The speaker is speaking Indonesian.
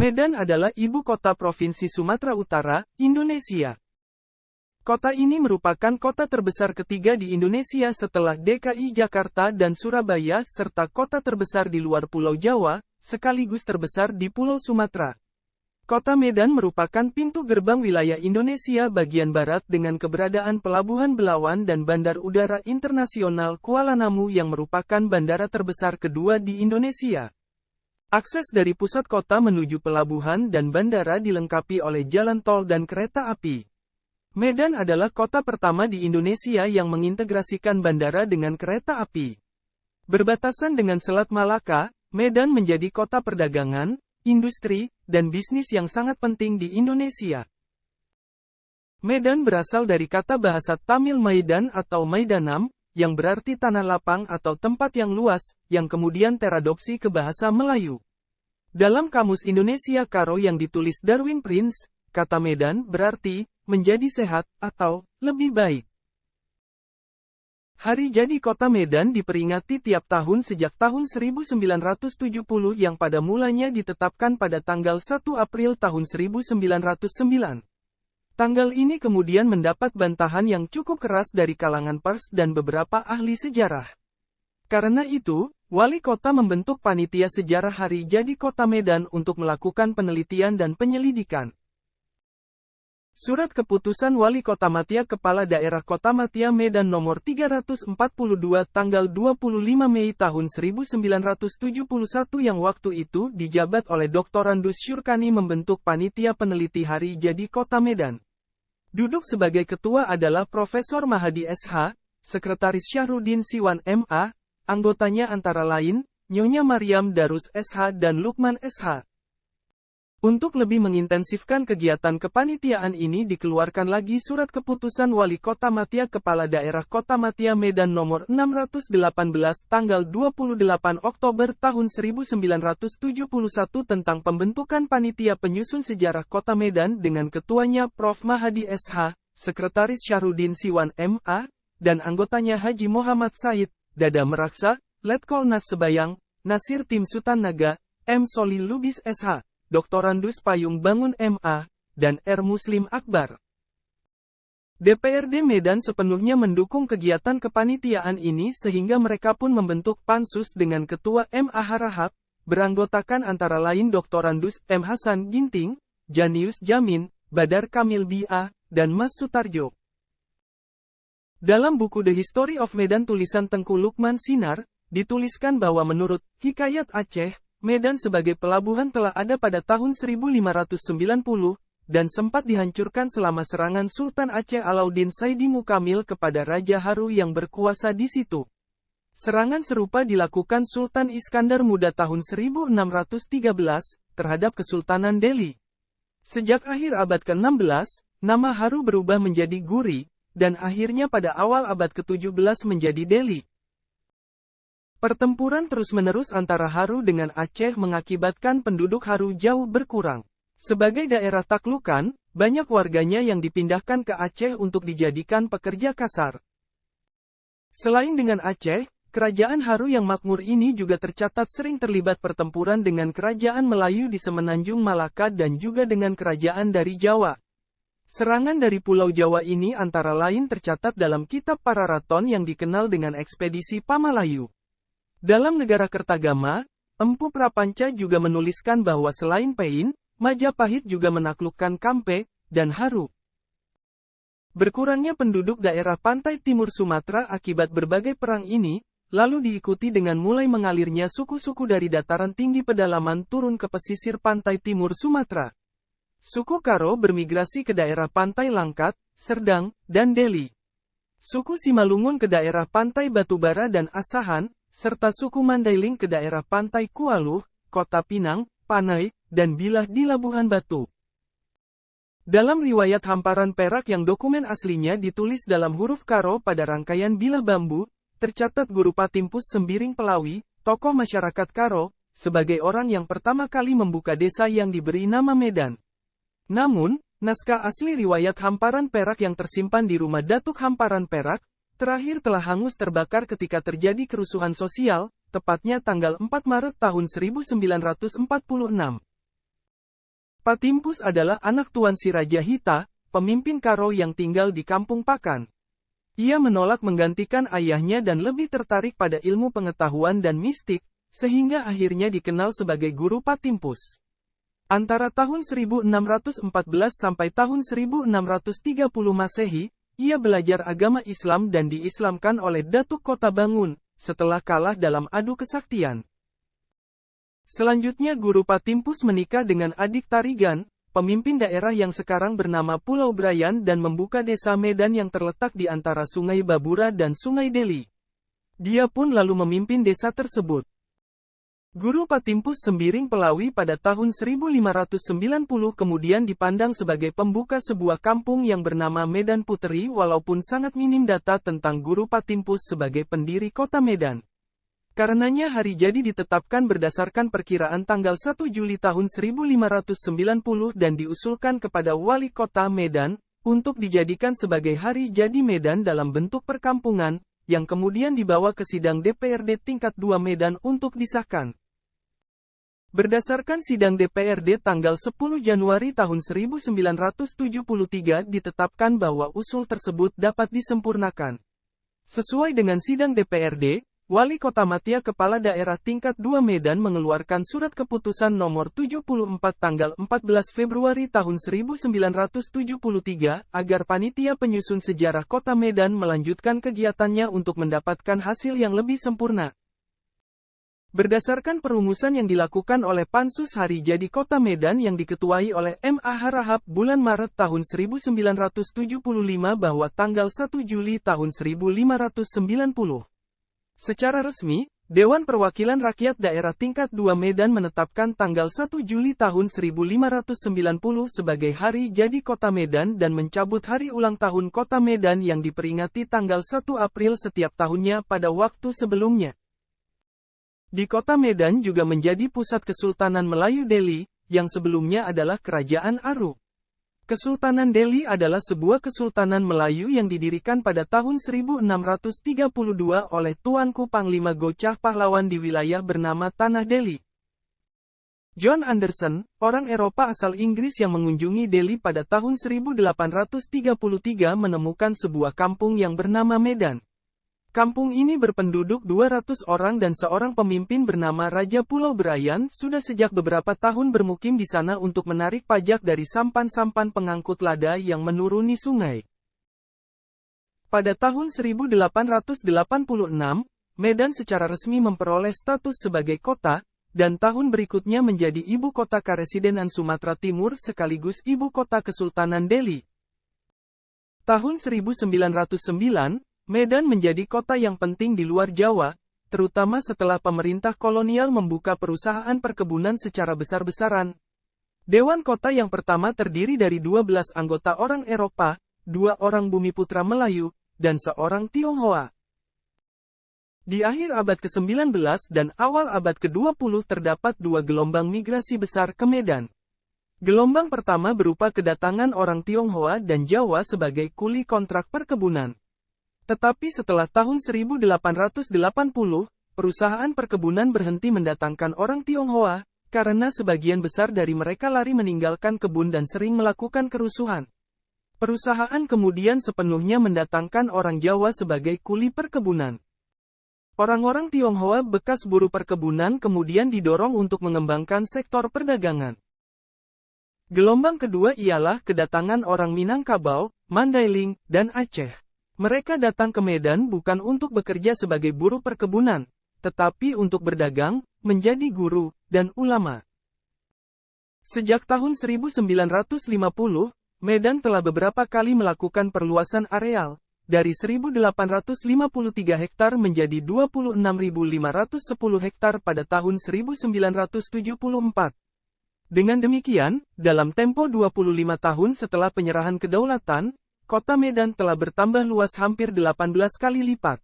Medan adalah ibu kota Provinsi Sumatera Utara, Indonesia. Kota ini merupakan kota terbesar ketiga di Indonesia setelah DKI Jakarta dan Surabaya serta kota terbesar di luar Pulau Jawa, sekaligus terbesar di Pulau Sumatera. Kota Medan merupakan pintu gerbang wilayah Indonesia bagian barat dengan keberadaan Pelabuhan Belawan dan Bandar Udara Internasional Kuala Namu yang merupakan bandara terbesar kedua di Indonesia. Akses dari pusat kota menuju pelabuhan dan bandara dilengkapi oleh jalan tol dan kereta api. Medan adalah kota pertama di Indonesia yang mengintegrasikan bandara dengan kereta api. Berbatasan dengan Selat Malaka, Medan menjadi kota perdagangan, industri, dan bisnis yang sangat penting di Indonesia. Medan berasal dari kata bahasa Tamil Maidan atau Maidanam, yang berarti tanah lapang atau tempat yang luas, yang kemudian teradopsi ke bahasa Melayu. Dalam Kamus Indonesia Karo yang ditulis Darwin Prince, kata Medan berarti, menjadi sehat, atau, lebih baik. Hari jadi Kota Medan diperingati tiap tahun sejak tahun 1970 yang pada mulanya ditetapkan pada tanggal 1 April tahun 1909. Tanggal ini kemudian mendapat bantahan yang cukup keras dari kalangan pers dan beberapa ahli sejarah. Karena itu, Wali Kota membentuk panitia sejarah Hari Jadi Kota Medan untuk melakukan penelitian dan penyelidikan. Surat Keputusan Wali Kota Matia Kepala Daerah Kota Matia Medan nomor 342 tanggal 25 Mei tahun 1971 yang waktu itu dijabat oleh Dr. Andus Syurkani membentuk panitia peneliti Hari Jadi Kota Medan. Duduk sebagai ketua adalah Profesor Mahadi SH, Sekretaris Syahrudin Siwan MA, anggotanya antara lain, Nyonya Mariam Darus SH dan Lukman SH. Untuk lebih mengintensifkan kegiatan kepanitiaan ini dikeluarkan lagi Surat Keputusan Wali Kota Matia Kepala Daerah Kota Matia Medan nomor 618 tanggal 28 Oktober tahun 1971 tentang pembentukan panitia penyusun sejarah Kota Medan dengan ketuanya Prof. Mahadi SH, Sekretaris Syahrudin Siwan MA, dan anggotanya Haji Muhammad Said, Dada Meraksa, Letkol Nas Sebayang, Nasir Tim Sutan Naga, M. Soli Lubis SH. Dr. Andus Payung Bangun MA, dan R. Muslim Akbar. DPRD Medan sepenuhnya mendukung kegiatan kepanitiaan ini sehingga mereka pun membentuk pansus dengan Ketua MA Harahap, beranggotakan antara lain Dr. Andus M. Hasan Ginting, Janius Jamin, Badar Kamil B.A., dan Mas Sutarjo. Dalam buku The History of Medan tulisan Tengku Lukman Sinar, dituliskan bahwa menurut Hikayat Aceh, Medan sebagai pelabuhan telah ada pada tahun 1590, dan sempat dihancurkan selama serangan Sultan Aceh Alauddin Saidi Mukamil kepada Raja Haru yang berkuasa di situ. Serangan serupa dilakukan Sultan Iskandar Muda tahun 1613, terhadap Kesultanan Delhi. Sejak akhir abad ke-16, nama Haru berubah menjadi Guri, dan akhirnya pada awal abad ke-17 menjadi Delhi. Pertempuran terus-menerus antara Haru dengan Aceh mengakibatkan penduduk Haru jauh berkurang. Sebagai daerah taklukan, banyak warganya yang dipindahkan ke Aceh untuk dijadikan pekerja kasar. Selain dengan Aceh, kerajaan Haru yang makmur ini juga tercatat sering terlibat pertempuran dengan kerajaan Melayu di Semenanjung Malaka dan juga dengan kerajaan dari Jawa. Serangan dari Pulau Jawa ini antara lain tercatat dalam kitab Pararaton yang dikenal dengan Ekspedisi Pamalayu. Dalam Negara Kertagama, Empu Prapanca juga menuliskan bahwa selain Pein, Majapahit juga menaklukkan Kampe, dan Haru. Berkurangnya penduduk daerah pantai timur Sumatera akibat berbagai perang ini, lalu diikuti dengan mulai mengalirnya suku-suku dari dataran tinggi pedalaman turun ke pesisir pantai timur Sumatera. Suku Karo bermigrasi ke daerah pantai Langkat, Serdang, dan Deli. Suku Simalungun ke daerah pantai Batubara dan Asahan, serta suku Mandailing ke daerah pantai Kualuh, Kota Pinang, Panai, dan Bilah di Labuhan Batu. Dalam riwayat Hamparan Perak yang dokumen aslinya ditulis dalam huruf Karo pada rangkaian bilah bambu, tercatat Guru Patimpus Sembiring Pelawi, tokoh masyarakat Karo, sebagai orang yang pertama kali membuka desa yang diberi nama Medan. Namun, naskah asli riwayat Hamparan Perak yang tersimpan di rumah Datuk Hamparan Perak, terakhir telah hangus terbakar ketika terjadi kerusuhan sosial, tepatnya tanggal 4 Maret tahun 1946. Patimpus adalah anak Tuan Si Raja Hita, pemimpin Karo yang tinggal di Kampung Pakan. Ia menolak menggantikan ayahnya dan lebih tertarik pada ilmu pengetahuan dan mistik, sehingga akhirnya dikenal sebagai Guru Patimpus. Antara tahun 1614 sampai tahun 1630 Masehi, ia belajar agama Islam dan diislamkan oleh Datuk Kota Bangun, setelah kalah dalam adu kesaktian. Selanjutnya Guru Patimpus menikah dengan adik Tarigan, pemimpin daerah yang sekarang bernama Pulau Brayan dan membuka desa Medan yang terletak di antara Sungai Babura dan Sungai Deli. Dia pun lalu memimpin desa tersebut. Guru Patimpus Sembiring Pelawi pada tahun 1590 kemudian dipandang sebagai pembuka sebuah kampung yang bernama Medan Puteri walaupun sangat minim data tentang Guru Patimpus sebagai pendiri kota Medan. Karenanya hari jadi ditetapkan berdasarkan perkiraan tanggal 1 Juli tahun 1590 dan diusulkan kepada Wali Kota Medan, untuk dijadikan sebagai hari jadi Medan dalam bentuk perkampungan, yang kemudian dibawa ke sidang DPRD tingkat 2 Medan untuk disahkan. Berdasarkan sidang DPRD tanggal 10 Januari tahun 1973 ditetapkan bahwa usul tersebut dapat disempurnakan. Sesuai dengan sidang DPRD, Wali Kota Matia Kepala Daerah Tingkat 2 Medan mengeluarkan surat keputusan nomor 74 tanggal 14 Februari tahun 1973 agar panitia penyusun sejarah Kota Medan melanjutkan kegiatannya untuk mendapatkan hasil yang lebih sempurna. Berdasarkan perumusan yang dilakukan oleh Pansus Hari Jadi Kota Medan yang diketuai oleh M.A. Harahap bulan Maret tahun 1975 bahwa tanggal 1 Juli tahun 1590. Secara resmi, Dewan Perwakilan Rakyat Daerah Tingkat 2 Medan menetapkan tanggal 1 Juli tahun 1590 sebagai Hari Jadi Kota Medan dan mencabut hari ulang tahun Kota Medan yang diperingati tanggal 1 April setiap tahunnya pada waktu sebelumnya. Di Kota Medan juga menjadi pusat Kesultanan Melayu Delhi, yang sebelumnya adalah Kerajaan Aru. Kesultanan Delhi adalah sebuah kesultanan Melayu yang didirikan pada tahun 1632 oleh Tuanku Panglima Gocah Pahlawan di wilayah bernama Tanah Delhi. John Anderson, orang Eropa asal Inggris yang mengunjungi Delhi pada tahun 1833 menemukan sebuah kampung yang bernama Medan. Kampung ini berpenduduk 200 orang dan seorang pemimpin bernama Raja Pulau Brayan sudah sejak beberapa tahun bermukim di sana untuk menarik pajak dari sampan-sampan pengangkut lada yang menuruni sungai. Pada tahun 1886, Medan secara resmi memperoleh status sebagai kota, dan tahun berikutnya menjadi ibu kota Karesidenan Sumatera Timur sekaligus ibu kota Kesultanan Delhi. Tahun 1909, Medan menjadi kota yang penting di luar Jawa, terutama setelah pemerintah kolonial membuka perusahaan perkebunan secara besar-besaran. Dewan Kota yang pertama terdiri dari 12 anggota orang Eropa, 2 orang Bumiputra Melayu, dan seorang Tionghoa. Di akhir abad ke-19 dan awal abad ke-20 terdapat 2 gelombang migrasi besar ke Medan. Gelombang pertama berupa kedatangan orang Tionghoa dan Jawa sebagai kuli kontrak perkebunan. Tetapi setelah tahun 1880, perusahaan perkebunan berhenti mendatangkan orang Tionghoa, karena sebagian besar dari mereka lari meninggalkan kebun dan sering melakukan kerusuhan. Perusahaan kemudian sepenuhnya mendatangkan orang Jawa sebagai kuli perkebunan. Orang-orang Tionghoa bekas buruh perkebunan kemudian didorong untuk mengembangkan sektor perdagangan. Gelombang kedua ialah kedatangan orang Minangkabau, Mandailing, dan Aceh. Mereka datang ke Medan bukan untuk bekerja sebagai buruh perkebunan, tetapi untuk berdagang, menjadi guru, dan ulama. Sejak tahun 1950, Medan telah beberapa kali melakukan perluasan areal, dari 1.853 hektar menjadi 26.510 hektar pada tahun 1974. Dengan demikian, dalam tempo 25 tahun setelah penyerahan kedaulatan, Kota Medan telah bertambah luas hampir 18 kali lipat.